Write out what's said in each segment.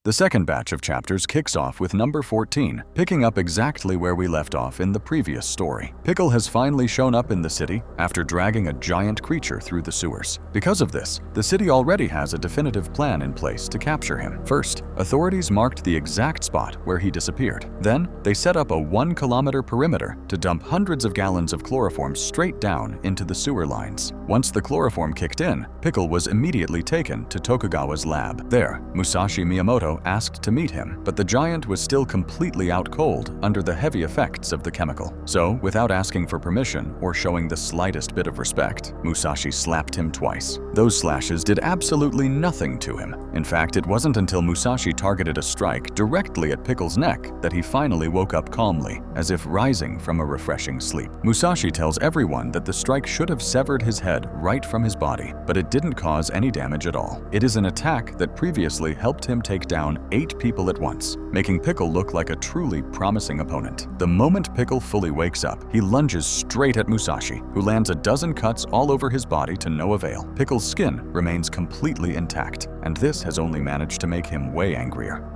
The second batch of chapters kicks off with number 14, picking up exactly where we left off in the previous story. Pickle has finally shown up in the city after dragging a giant creature through the sewers. Because of this, the city already has a definitive plan in place to capture him. First, authorities marked the exact spot where he disappeared. Then, they set up a 1-kilometer perimeter to dump hundreds of gallons of chloroform straight down into the sewer lines. Once the chloroform kicked in, Pickle was immediately taken to Tokugawa's lab. There, Musashi Miyamoto asked to meet him, but the giant was still completely out cold under the heavy effects of the chemical. So, without asking for permission or showing the slightest bit of respect, Musashi slapped him twice. Those slashes did absolutely nothing to him. In fact, it wasn't until Musashi targeted a strike directly at Pickle's neck that he finally woke up calmly, as if rising from a refreshing sleep. Musashi tells everyone that the strike should have severed his head right from his body, but it didn't cause any damage at all. It is an attack that previously helped him take down 8 people at once, making Pickle look like a truly promising opponent. The moment Pickle fully wakes up, he lunges straight at Musashi, who lands a dozen cuts all over his body to no avail. Pickle's skin remains completely intact, and this has only managed to make him way angrier.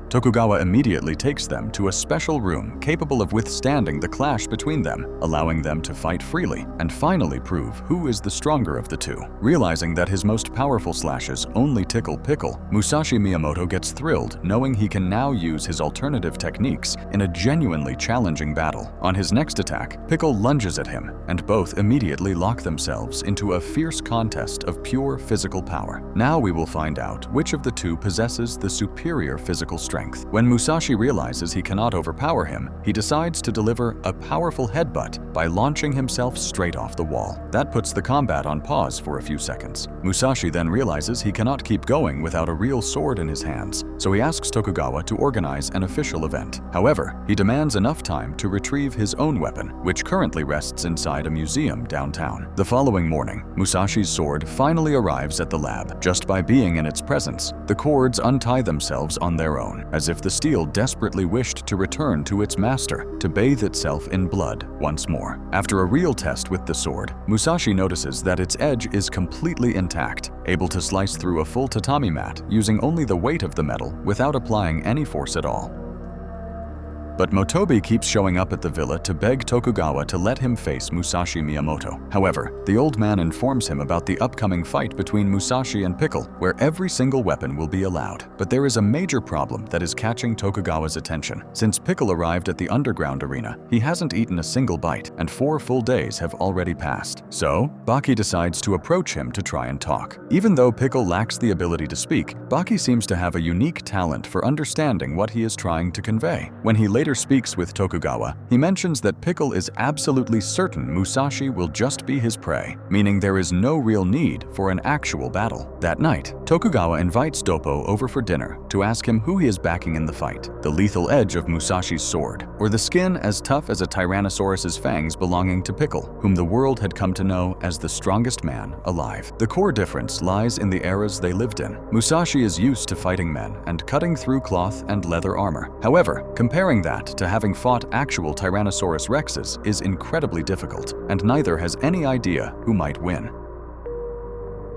Tokugawa immediately takes them to a special room capable of withstanding the clash between them, allowing them to fight freely and finally prove who is the stronger of the two. Realizing that his most powerful slashes only tickle Pickle, Musashi Miyamoto gets thrilled knowing he can now use his alternative techniques in a genuinely challenging battle. On his next attack, Pickle lunges at him, and both immediately lock themselves into a fierce contest of pure physical power. Now we will find out which of the two possesses the superior physical strength. When Musashi realizes he cannot overpower him, he decides to deliver a powerful headbutt by launching himself straight off the wall. That puts the combat on pause for a few seconds. Musashi then realizes he cannot keep going without a real sword in his hands, so he asks Tokugawa to organize an official event. However, he demands enough time to retrieve his own weapon, which currently rests inside a museum downtown. The following morning, Musashi's sword finally arrives at the lab. Just by being in its presence, the cords untie themselves on their own, as if the steel desperately wished to return to its master to bathe itself in blood once more. After a real test with the sword, Musashi notices that its edge is completely intact, able to slice through a full tatami mat using only the weight of the metal without applying any force at all. But Motobi keeps showing up at the villa to beg Tokugawa to let him face Musashi Miyamoto. However, the old man informs him about the upcoming fight between Musashi and Pickle, where every single weapon will be allowed. But there is a major problem that is catching Tokugawa's attention. Since Pickle arrived at the underground arena, he hasn't eaten a single bite, and 4 full days have already passed. So, Baki decides to approach him to try and talk. Even though Pickle lacks the ability to speak, Baki seems to have a unique talent for understanding what he is trying to convey. When he later speaks with Tokugawa, he mentions that Pickle is absolutely certain Musashi will just be his prey, meaning there is no real need for an actual battle. That night, Tokugawa invites Doppo over for dinner to ask him who he is backing in the fight, the lethal edge of Musashi's sword, or the skin as tough as a Tyrannosaurus's fangs belonging to Pickle, whom the world had come to know as the strongest man alive. The core difference lies in the eras they lived in. Musashi is used to fighting men and cutting through cloth and leather armor. However, comparing that to having fought actual Tyrannosaurus rexes is incredibly difficult, and neither has any idea who might win.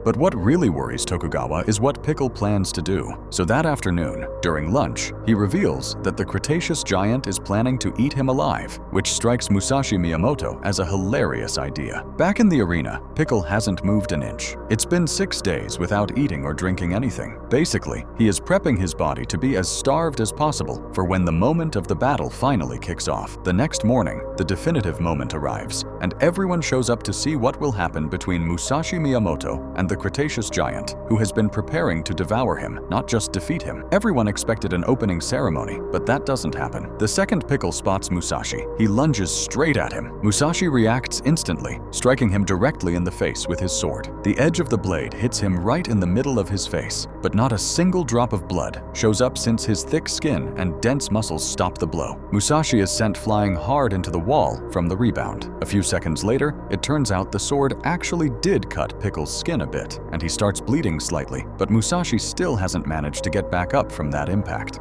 But what really worries Tokugawa is what Pickle plans to do. So that afternoon, during lunch, he reveals that the Cretaceous giant is planning to eat him alive, which strikes Musashi Miyamoto as a hilarious idea. Back in the arena, Pickle hasn't moved an inch. It's been 6 days without eating or drinking anything. Basically, he is prepping his body to be as starved as possible for when the moment of the battle finally kicks off. The next morning, the definitive moment arrives, and everyone shows up to see what will happen between Musashi Miyamoto and the Cretaceous giant, who has been preparing to devour him, not just defeat him. Everyone expected an opening ceremony, but that doesn't happen. The second Pickle spots Musashi, he lunges straight at him. Musashi reacts instantly, striking him directly in the face with his sword. The edge of the blade hits him right in the middle of his face, but not a single drop of blood shows up since his thick skin and dense muscles stop the blow. Musashi is sent flying hard into the wall from the rebound. A few seconds later, it turns out the sword actually did cut Pickle's skin a bit, and he starts bleeding slightly, but Musashi still hasn't managed to get back up from that impact.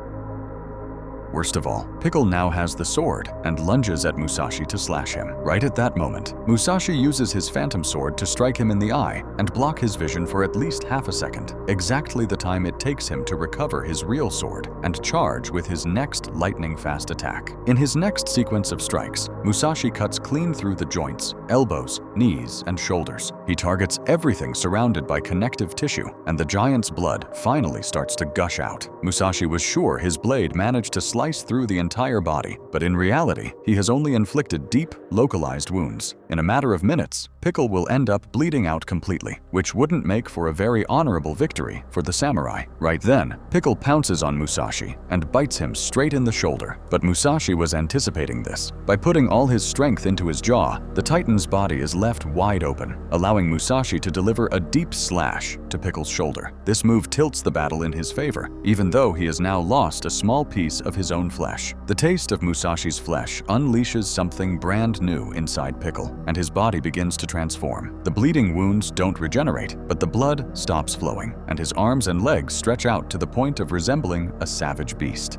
Worst of all, Pickle now has the sword and lunges at Musashi to slash him. Right at that moment, Musashi uses his phantom sword to strike him in the eye and block his vision for at least half a second, exactly the time it takes him to recover his real sword and charge with his next lightning-fast attack. In his next sequence of strikes, Musashi cuts clean through the joints, elbows, knees, and shoulders. He targets everything surrounded by connective tissue, and the giant's blood finally starts to gush out. Musashi was sure his blade managed to slice through the entire body, but in reality, he has only inflicted deep, localized wounds. In a matter of minutes, Pickle will end up bleeding out completely, which wouldn't make for a very honorable victory for the samurai. Right then, Pickle pounces on Musashi and bites him straight in the shoulder, but Musashi was anticipating this. By putting all his strength into his jaw, the Titan's body is left wide open, allowing Musashi to deliver a deep slash to Pickle's shoulder. This move tilts the battle in his favor, even though he has now lost a small piece of his own flesh. The taste of Musashi's flesh unleashes something brand new inside Pickle, and his body begins to transform. The bleeding wounds don't regenerate, but the blood stops flowing, and his arms and legs stretch out to the point of resembling a savage beast.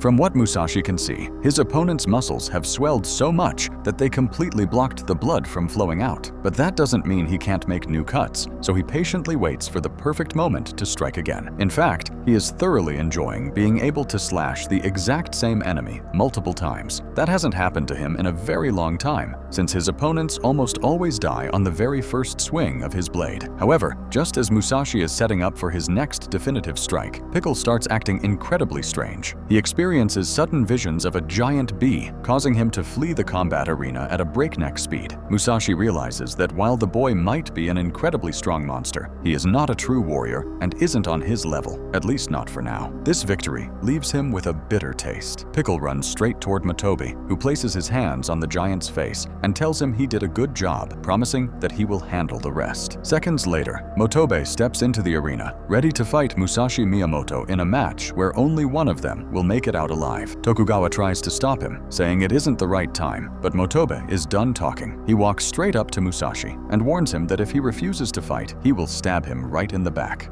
From what Musashi can see, his opponent's muscles have swelled so much that they completely blocked the blood from flowing out. But that doesn't mean he can't make new cuts, so he patiently waits for the perfect moment to strike again. In fact, he is thoroughly enjoying being able to slash the exact same enemy multiple times. That hasn't happened to him in a very long time, since his opponents almost always die on the very first swing of his blade. However, just as Musashi is setting up for his next definitive strike, Pickle starts acting incredibly strange. He experiences sudden visions of a giant bee, causing him to flee the combat arena at a breakneck speed. Musashi realizes that while the boy might be an incredibly strong monster, he is not a true warrior and isn't on his level, at least not for now. This victory leaves him with a bitter taste. Pickle runs straight toward Motobe, who places his hands on the giant's face and tells him he did a good job, promising that he will handle the rest. Seconds later, Motobe steps into the arena, ready to fight Musashi Miyamoto in a match where only one of them will make it out alive. Tokugawa tries to stop him, saying it isn't the right time, but Motobe is done talking. He walks straight up to Musashi and warns him that if he refuses to fight, he will stab him right in the back.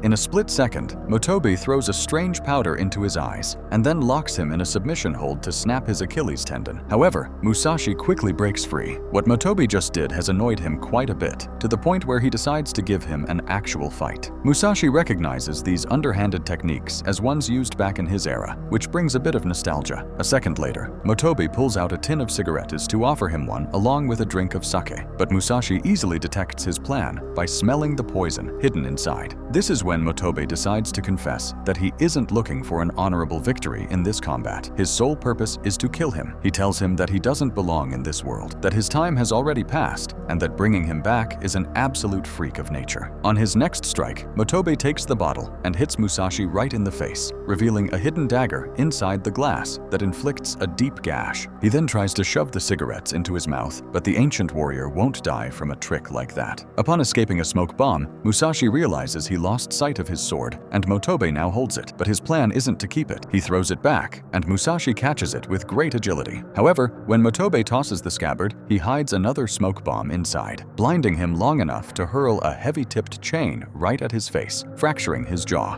In a split second, Motobe throws a strange powder into his eyes and then locks him in a submission hold to snap his Achilles tendon. However, Musashi quickly breaks free. What Motobe just did has annoyed him quite a bit, to the point where he decides to give him an actual fight. Musashi recognizes these underhanded techniques as ones used back in his era, which brings a bit of nostalgia. A second later, Motobe pulls out a tin of cigarettes to offer him one along with a drink of sake, but Musashi easily detects his plan by smelling the poison hidden inside. This is when Motobe decides to confess that he isn't looking for an honorable victory in this combat. His sole purpose is to kill him. He tells him that he doesn't belong in this world, that his time has already passed, and that bringing him back is an absolute freak of nature. On his next strike, Motobe takes the bottle and hits Musashi right in the face, revealing a hidden dagger inside the glass that inflicts a deep gash. He then tries to shove the cigarettes into his mouth, but the ancient warrior won't die from a trick like that. Upon escaping a smoke bomb, Musashi realizes he lost sight of his sword, and Motobe now holds it, but his plan isn't to keep it. He throws it back, and Musashi catches it with great agility. However, when Motobe tosses the scabbard, he hides another smoke bomb inside, blinding him long enough to hurl a heavy-tipped chain right at his face, fracturing his jaw.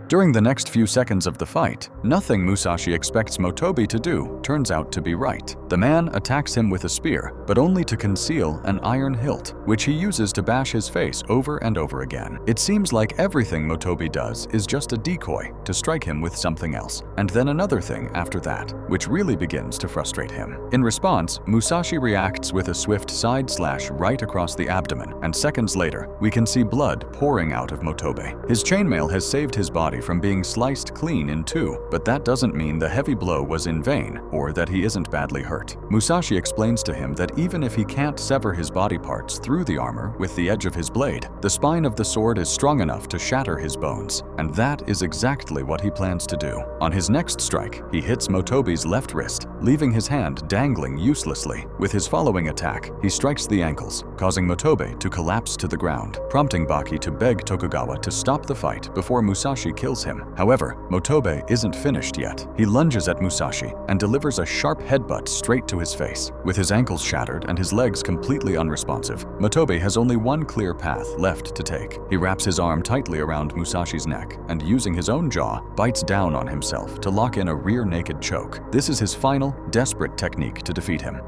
During the next few seconds of the fight, nothing Musashi expects Motobe to do turns out to be right. The man attacks him with a spear, but only to conceal an iron hilt, which he uses to bash his face over and over again. It seems like everything Motobe does is just a decoy to strike him with something else, and then another thing after that, which really begins to frustrate him. In response, Musashi reacts with a swift side slash right across the abdomen, and seconds later, we can see blood pouring out of Motobe. His chainmail has saved his body from being sliced clean in two, but that doesn't mean the heavy blow was in vain or that he isn't badly hurt. Musashi explains to him that even if he can't sever his body parts through the armor with the edge of his blade, the spine of the sword is strong enough to shatter his bones, and that is exactly what he plans to do. On his next strike, he hits Motobe's left wrist, leaving his hand dangling uselessly. With his following attack, he strikes the ankles, causing Motobe to collapse to the ground, prompting Baki to beg Tokugawa to stop the fight before Musashi kills kills him. However, Motobe isn't finished yet. He lunges at Musashi and delivers a sharp headbutt straight to his face. With his ankles shattered and his legs completely unresponsive, Motobe has only one clear path left to take. He wraps his arm tightly around Musashi's neck and, using his own jaw, bites down on himself to lock in a rear naked choke. This is his final, desperate technique to defeat him.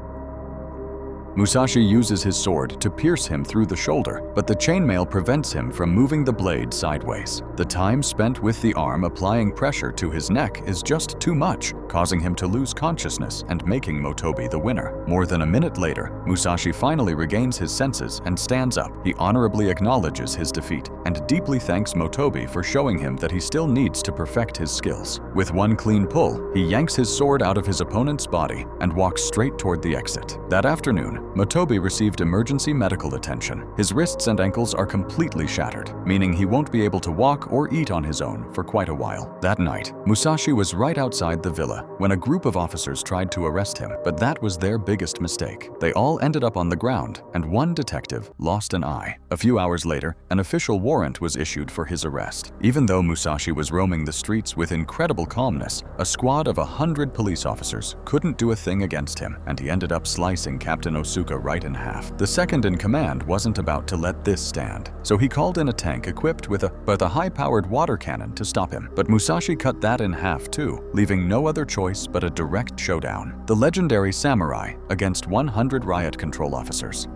Musashi uses his sword to pierce him through the shoulder, but the chainmail prevents him from moving the blade sideways. The time spent with the arm applying pressure to his neck is just too much, causing him to lose consciousness and making Motobe the winner. More than a minute later, Musashi finally regains his senses and stands up. He honorably acknowledges his defeat and deeply thanks Motobe for showing him that he still needs to perfect his skills. With one clean pull, he yanks his sword out of his opponent's body and walks straight toward the exit. That afternoon, Motobe received emergency medical attention. His wrists and ankles are completely shattered, meaning he won't be able to walk or eat on his own for quite a while. That night, Musashi was right outside the villa when a group of officers tried to arrest him, but that was their biggest mistake. They all ended up on the ground, and one detective lost an eye. A few hours later, an official warrant was issued for his arrest. Even though Musashi was roaming the streets with incredible calmness, a squad of 100 police officers couldn't do a thing against him, and he ended up slicing Captain Osuka right in half. The second in command wasn't about to let this stand, so he called in a tank equipped with a high-powered water cannon to stop him. But Musashi cut that in half too, leaving no other choice but a direct showdown. The legendary samurai against 100 riot control officers.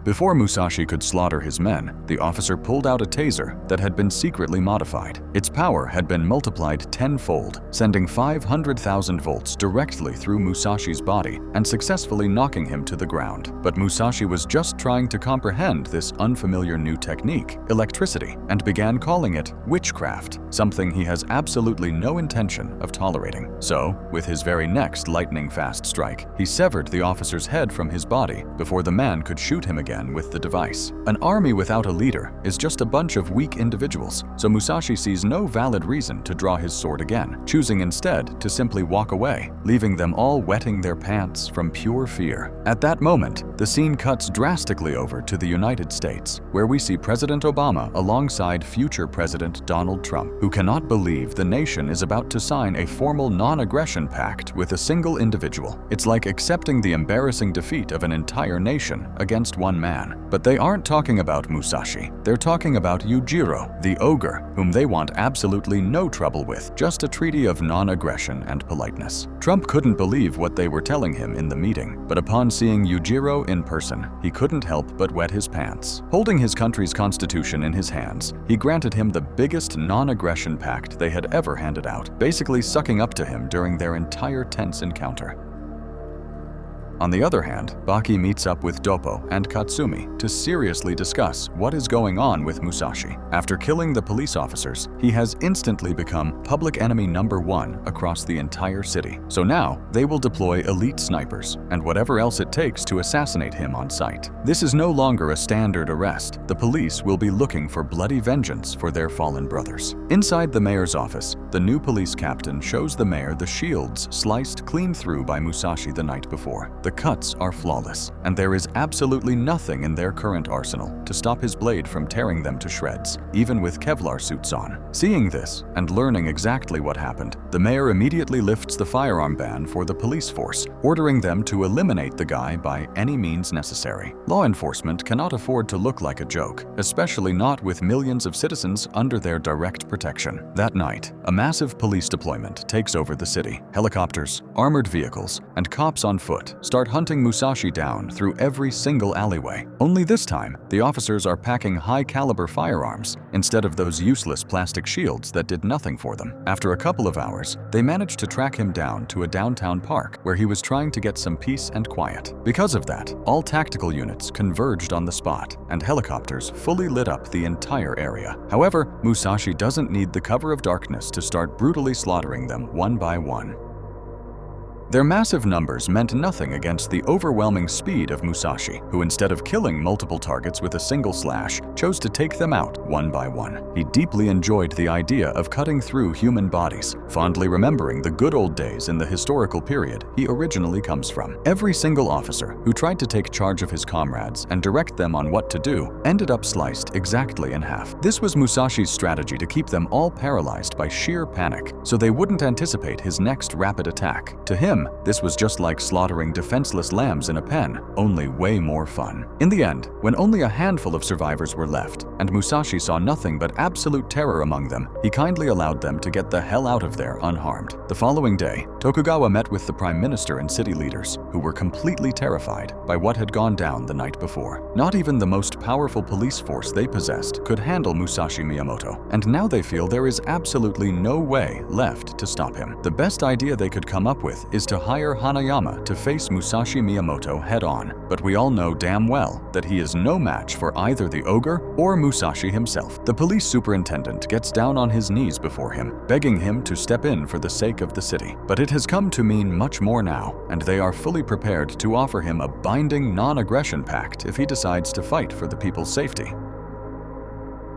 Before Musashi could slaughter his men, the officer pulled out a taser that had been secretly modified. Its power had been multiplied tenfold, sending 500,000 volts directly through Musashi's body and successfully knocking him to the ground. But Musashi was just trying to comprehend this unfamiliar new technique, electricity, and began calling it witchcraft, something he has absolutely no intention of tolerating. So, with his very next lightning-fast strike, he severed the officer's head from his body before the man could shoot him again with the device. An army without a leader is just a bunch of weak individuals, so Musashi sees no valid reason to draw his sword again, choosing instead to simply walk away, leaving them all wetting their pants from pure fear. At that moment, the scene cuts drastically over to the United States, where we see President Obama alongside future President Donald Trump, who cannot believe the nation is about to sign a formal non-aggression pact with a single individual. It's like accepting the embarrassing defeat of an entire nation against one man. But they aren't talking about Musashi. They're talking about Yujiro, the ogre, whom they want absolutely no trouble with, just a treaty of non-aggression and politeness. Trump couldn't believe what they were telling him in the meeting, but upon seeing Yujiro in person, he couldn't help but wet his pants. Holding his country's constitution in his hands, he granted him the biggest non-aggression pact they had ever handed out, basically sucking up to him during their entire tense encounter. On the other hand, Baki meets up with Doppo and Katsumi to seriously discuss what is going on with Musashi. After killing the police officers, he has instantly become public enemy #1 across the entire city. So now, they will deploy elite snipers and whatever else it takes to assassinate him on sight. This is no longer a standard arrest. The police will be looking for bloody vengeance for their fallen brothers. Inside the mayor's office, the new police captain shows the mayor the shields sliced clean through by Musashi the night before. The cuts are flawless, and there is absolutely nothing in their current arsenal to stop his blade from tearing them to shreds, even with Kevlar suits on. Seeing this, and learning exactly what happened, the mayor immediately lifts the firearm ban for the police force, ordering them to eliminate the guy by any means necessary. Law enforcement cannot afford to look like a joke, especially not with millions of citizens under their direct protection. That night, a massive police deployment takes over the city. Helicopters, armored vehicles, and cops on foot start hunting Musashi down through every single alleyway. Only this time, the officers are packing high-caliber firearms instead of those useless plastic shields that did nothing for them. After a couple of hours, they managed to track him down to a downtown park where he was trying to get some peace and quiet. Because of that, all tactical units converged on the spot, and helicopters fully lit up the entire area. However, Musashi doesn't need the cover of darkness to start brutally slaughtering them one by one. Their massive numbers meant nothing against the overwhelming speed of Musashi, who instead of killing multiple targets with a single slash, chose to take them out one by one. He deeply enjoyed the idea of cutting through human bodies, fondly remembering the good old days in the historical period he originally comes from. Every single officer who tried to take charge of his comrades and direct them on what to do ended up sliced exactly in half. This was Musashi's strategy to keep them all paralyzed by sheer panic, so they wouldn't anticipate his next rapid attack. To him, this was just like slaughtering defenseless lambs in a pen, only way more fun. In the end, when only a handful of survivors were left, and Musashi saw nothing but absolute terror among them, he kindly allowed them to get the hell out of there unharmed. The following day, Tokugawa met with the prime minister and city leaders, who were completely terrified by what had gone down the night before. Not even the most powerful police force they possessed could handle Musashi Miyamoto, and now they feel there is absolutely no way left to stop him. The best idea they could come up with is to hire Hanayama to face Musashi Miyamoto head-on, but we all know damn well that he is no match for either the ogre or Musashi himself. The police superintendent gets down on his knees before him, begging him to step in for the sake of the city. But it has come to mean much more now, and they are fully prepared to offer him a binding non-aggression pact if he decides to fight for the people's safety.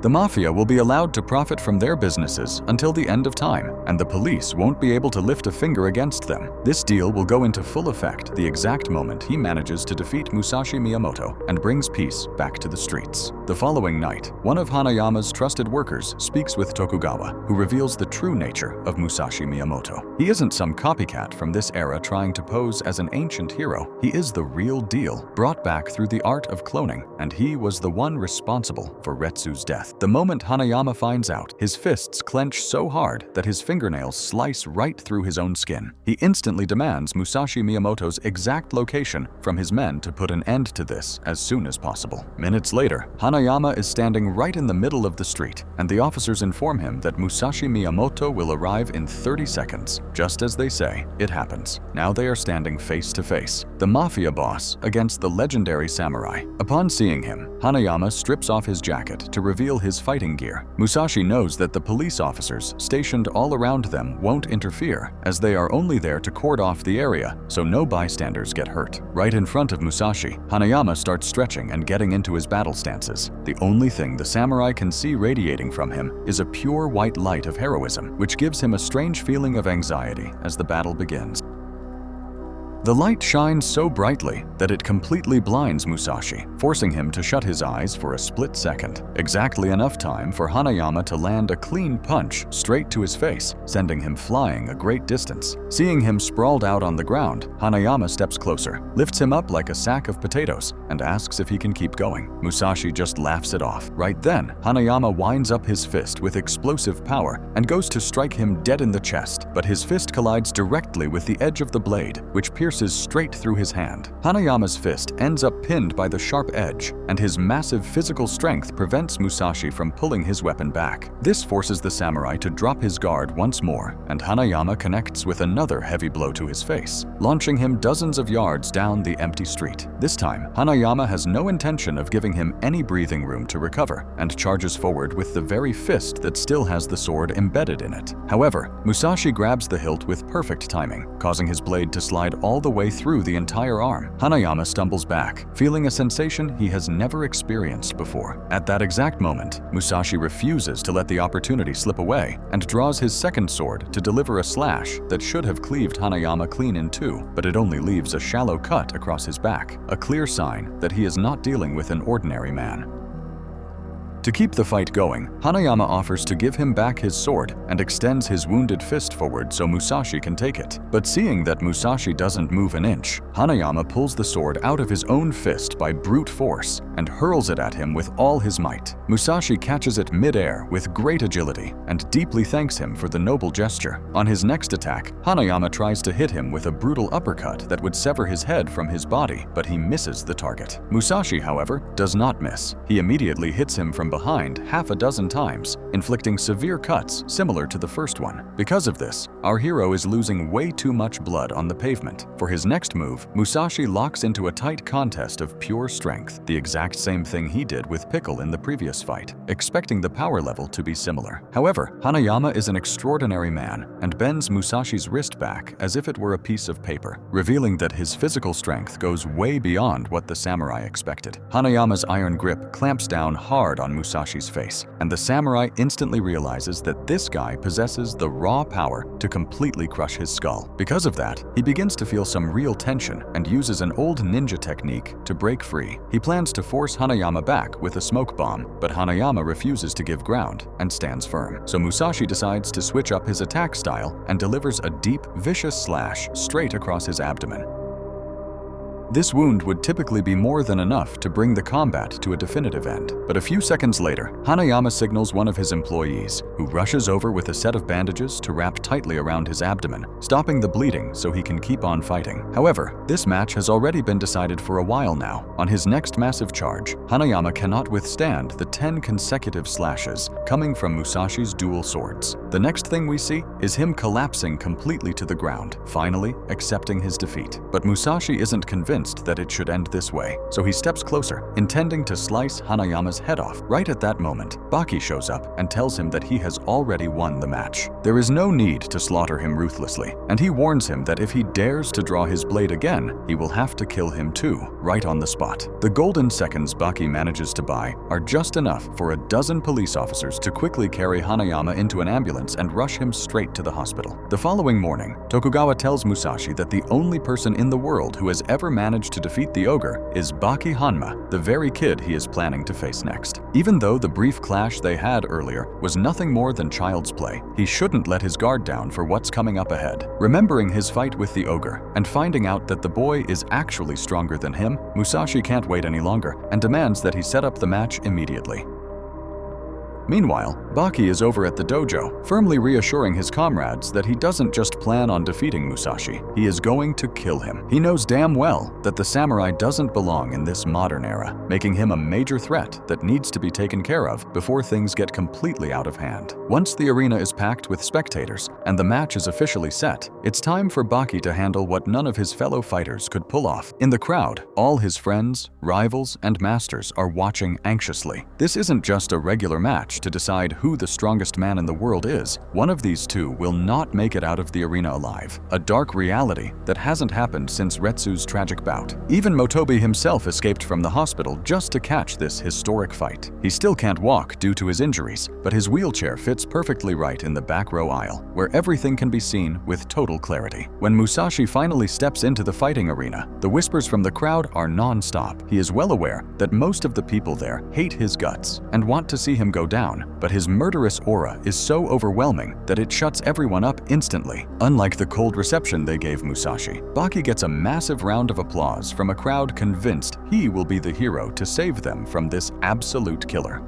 The mafia will be allowed to profit from their businesses until the end of time, and the police won't be able to lift a finger against them. This deal will go into full effect the exact moment he manages to defeat Musashi Miyamoto and brings peace back to the streets. The following night, one of Hanayama's trusted workers speaks with Tokugawa, who reveals the true nature of Musashi Miyamoto. He isn't some copycat from this era trying to pose as an ancient hero. He is the real deal, brought back through the art of cloning, and he was the one responsible for Retsu's death. The moment Hanayama finds out, his fists clench so hard that his fingernails slice right through his own skin. He instantly demands Musashi Miyamoto's exact location from his men to put an end to this as soon as possible. Minutes later, Hanayama is standing right in the middle of the street, and the officers inform him that Musashi Miyamoto will arrive in 30 seconds. Just as they say, it happens. Now they are standing face to face, the mafia boss against the legendary samurai. Upon seeing him, Hanayama strips off his jacket to reveal his fighting gear. Musashi knows that the police officers stationed all around them won't interfere, as they are only there to cordon off the area so no bystanders get hurt. Right in front of Musashi, Hanayama starts stretching and getting into his battle stances. The only thing the samurai can see radiating from him is a pure white light of heroism, which gives him a strange feeling of anxiety as the battle begins. The light shines so brightly that it completely blinds Musashi, forcing him to shut his eyes for a split second. Exactly enough time for Hanayama to land a clean punch straight to his face, sending him flying a great distance. Seeing him sprawled out on the ground, Hanayama steps closer, lifts him up like a sack of potatoes, and asks if he can keep going. Musashi just laughs it off. Right then, Hanayama winds up his fist with explosive power and goes to strike him dead in the chest, but his fist collides directly with the edge of the blade, which pierces straight through his hand. Hanayama's fist ends up pinned by the sharp edge, and his massive physical strength prevents Musashi from pulling his weapon back. This forces the samurai to drop his guard once more, and Hanayama connects with another heavy blow to his face, launching him dozens of yards down the empty street. This time, Hanayama has no intention of giving him any breathing room to recover, and charges forward with the very fist that still has the sword embedded in it. However, Musashi grabs the hilt with perfect timing, causing his blade to slide all the way through the entire arm. Hanayama stumbles back, feeling a sensation he has never experienced before. At that exact moment, Musashi refuses to let the opportunity slip away and draws his second sword to deliver a slash that should have cleaved Hanayama clean in two, but it only leaves a shallow cut across his back, a clear sign that he is not dealing with an ordinary man. To keep the fight going, Hanayama offers to give him back his sword and extends his wounded fist forward so Musashi can take it. But seeing that Musashi doesn't move an inch, Hanayama pulls the sword out of his own fist by brute force and hurls it at him with all his might. Musashi catches it mid-air with great agility and deeply thanks him for the noble gesture. On his next attack, Hanayama tries to hit him with a brutal uppercut that would sever his head from his body, but he misses the target. Musashi, however, does not miss. He immediately hits him from behind half a dozen times, inflicting severe cuts similar to the first one. Because of this, our hero is losing way too much blood on the pavement. For his next move, Musashi locks into a tight contest of pure strength, the exact same thing he did with Pickle in the previous fight, expecting the power level to be similar. However, Hanayama is an extraordinary man and bends Musashi's wrist back as if it were a piece of paper, revealing that his physical strength goes way beyond what the samurai expected. Hanayama's iron grip clamps down hard on Musashi's face, and the samurai instantly realizes that this guy possesses the raw power to completely crush his skull. Because of that, he begins to feel some real tension and uses an old ninja technique to break free. He plans to force Hanayama back with a smoke bomb, but Hanayama refuses to give ground and stands firm. So Musashi decides to switch up his attack style and delivers a deep, vicious slash straight across his abdomen. This wound would typically be more than enough to bring the combat to a definitive end. But a few seconds later, Hanayama signals one of his employees, who rushes over with a set of bandages to wrap tightly around his abdomen, stopping the bleeding so he can keep on fighting. However, this match has already been decided for a while now. On his next massive charge, Hanayama cannot withstand the 10 consecutive slashes coming from Musashi's dual swords. The next thing we see is him collapsing completely to the ground, finally accepting his defeat. But Musashi isn't convinced that it should end this way, so he steps closer, intending to slice Hanayama's head off. Right at that moment, Baki shows up and tells him that he has already won the match. There is no need to slaughter him ruthlessly, and he warns him that if he dares to draw his blade again, he will have to kill him too, right on the spot. The golden seconds Baki manages to buy are just enough for a dozen police officers to quickly carry Hanayama into an ambulance and rush him straight to the hospital. The following morning, Tokugawa tells Musashi that the only person in the world who has ever managed to defeat the ogre is Baki Hanma, the very kid he is planning to face next. Even though the brief clash they had earlier was nothing more than child's play, he shouldn't let his guard down for what's coming up ahead. Remembering his fight with the ogre and finding out that the boy is actually stronger than him, Musashi can't wait any longer and demands that he set up the match immediately. Meanwhile, Baki is over at the dojo, firmly reassuring his comrades that he doesn't just plan on defeating Musashi, he is going to kill him. He knows damn well that the samurai doesn't belong in this modern era, making him a major threat that needs to be taken care of before things get completely out of hand. Once the arena is packed with spectators and the match is officially set, it's time for Baki to handle what none of his fellow fighters could pull off. In the crowd, all his friends, rivals, and masters are watching anxiously. This isn't just a regular match to decide who the strongest man in the world is. One of these two will not make it out of the arena alive, a dark reality that hasn't happened since Retsu's tragic bout. Even Motobi himself escaped from the hospital just to catch this historic fight. He still can't walk due to his injuries, but his wheelchair fits perfectly right in the back row aisle, where everything can be seen with total clarity. When Musashi finally steps into the fighting arena, the whispers from the crowd are non-stop. He is well aware that most of the people there hate his guts and want to see him go down, but his murderous aura is so overwhelming that it shuts everyone up instantly. Unlike the cold reception they gave Musashi, Baki gets a massive round of applause from a crowd convinced he will be the hero to save them from this absolute killer.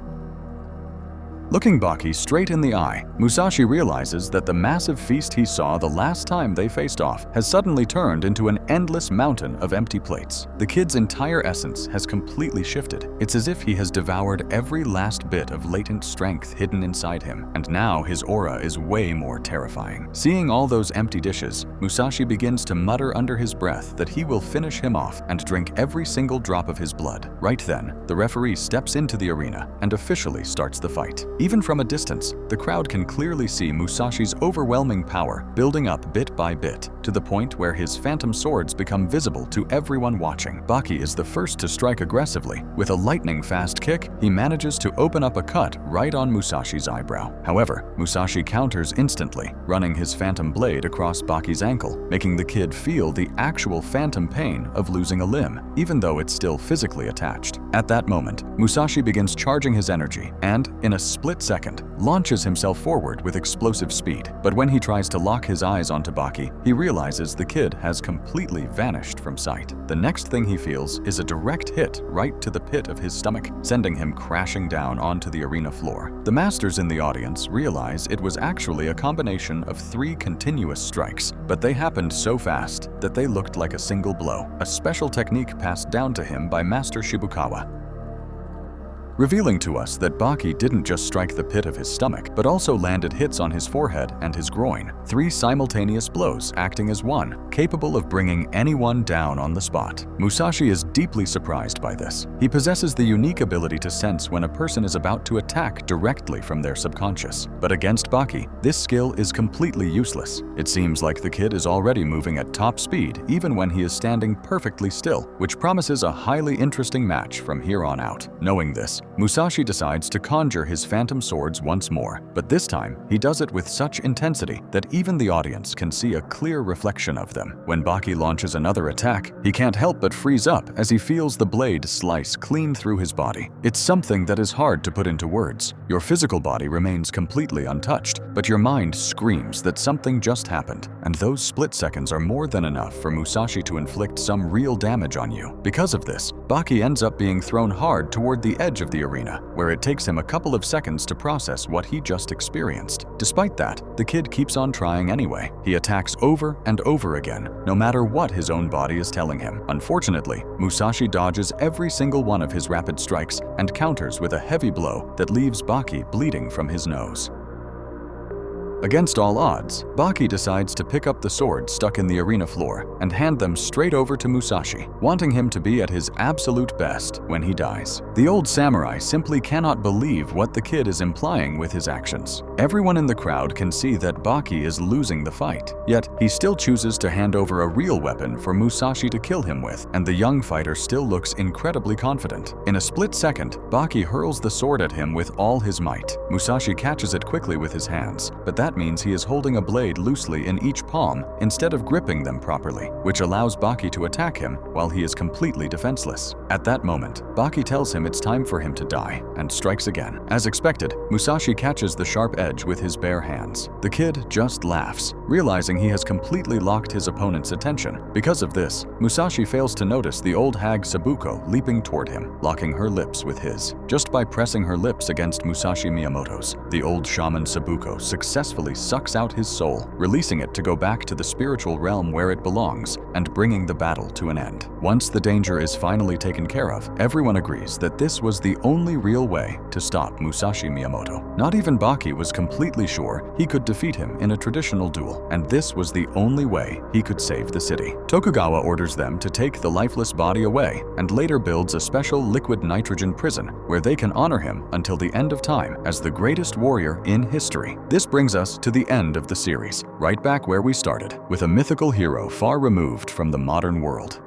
Looking Baki straight in the eye, Musashi realizes that the massive feast he saw the last time they faced off has suddenly turned into an endless mountain of empty plates. The kid's entire essence has completely shifted. It's as if he has devoured every last bit of latent strength hidden inside him, and now his aura is way more terrifying. Seeing all those empty dishes, Musashi begins to mutter under his breath that he will finish him off and drink every single drop of his blood. Right then, the referee steps into the arena and officially starts the fight. Even from a distance, the crowd can clearly see Musashi's overwhelming power building up bit by bit, to the point where his phantom swords become visible to everyone watching. Baki is the first to strike aggressively. With a lightning-fast kick, he manages to open up a cut right on Musashi's eyebrow. However, Musashi counters instantly, running his phantom blade across Baki's ankle, making the kid feel the actual phantom pain of losing a limb, even though it's still physically attached. At that moment, Musashi begins charging his energy and, in a split second, launches himself forward with explosive speed. But when he tries to lock his eyes onto Baki, he realizes the kid has completely vanished from sight. The next thing he feels is a direct hit right to the pit of his stomach, sending him crashing down onto the arena floor. The masters in the audience realize it was actually a combination of 3 continuous strikes, but they happened so fast that they looked like a single blow, a special technique passed down to him by Master Shibukawa, revealing to us that Baki didn't just strike the pit of his stomach, but also landed hits on his forehead and his groin. 3 simultaneous blows acting as one, capable of bringing anyone down on the spot. Musashi is deeply surprised by this. He possesses the unique ability to sense when a person is about to attack directly from their subconscious. But against Baki, this skill is completely useless. It seems like the kid is already moving at top speed even when he is standing perfectly still, which promises a highly interesting match from here on out. Knowing this, Musashi decides to conjure his phantom swords once more, but this time he does it with such intensity that even the audience can see a clear reflection of them. When Baki launches another attack, he can't help but freeze up as he feels the blade slice clean through his body. It's something that is hard to put into words. Your physical body remains completely untouched, but your mind screams that something just happened, and those split seconds are more than enough for Musashi to inflict some real damage on you. Because of this, Baki ends up being thrown hard toward the edge of the arena, where it takes him a couple of seconds to process what he just experienced. Despite that, the kid keeps on trying anyway. He attacks over and over again, no matter what his own body is telling him. Unfortunately, Musashi dodges every single one of his rapid strikes and counters with a heavy blow that leaves Baki bleeding from his nose. Against all odds, Baki decides to pick up the sword stuck in the arena floor and hand them straight over to Musashi, wanting him to be at his absolute best when he dies. The old samurai simply cannot believe what the kid is implying with his actions. Everyone in the crowd can see that Baki is losing the fight, yet he still chooses to hand over a real weapon for Musashi to kill him with, and the young fighter still looks incredibly confident. In a split second, Baki hurls the sword at him with all his might. Musashi catches it quickly with his hands, but that means he is holding a blade loosely in each palm instead of gripping them properly, which allows Baki to attack him while he is completely defenseless. At that moment, Baki tells him it's time for him to die and strikes again. As expected, Musashi catches the sharp edge with his bare hands. The kid just laughs, realizing he has completely locked his opponent's attention. Because of this, Musashi fails to notice the old hag Sabuko leaping toward him, locking her lips with his. Just by pressing her lips against Musashi Miyamoto's, the old shaman Sabuko successfully sucks out his soul, releasing it to go back to the spiritual realm where it belongs and bringing the battle to an end. Once the danger is finally taken care of, everyone agrees that this was the only real way to stop Musashi Miyamoto. Not even Baki was completely sure he could defeat him in a traditional duel, and this was the only way he could save the city. Tokugawa orders them to take the lifeless body away and later builds a special liquid nitrogen prison where they can honor him until the end of time as the greatest warrior in history. This brings us to the end of the series, right back where we started, with a mythical hero far removed from the modern world.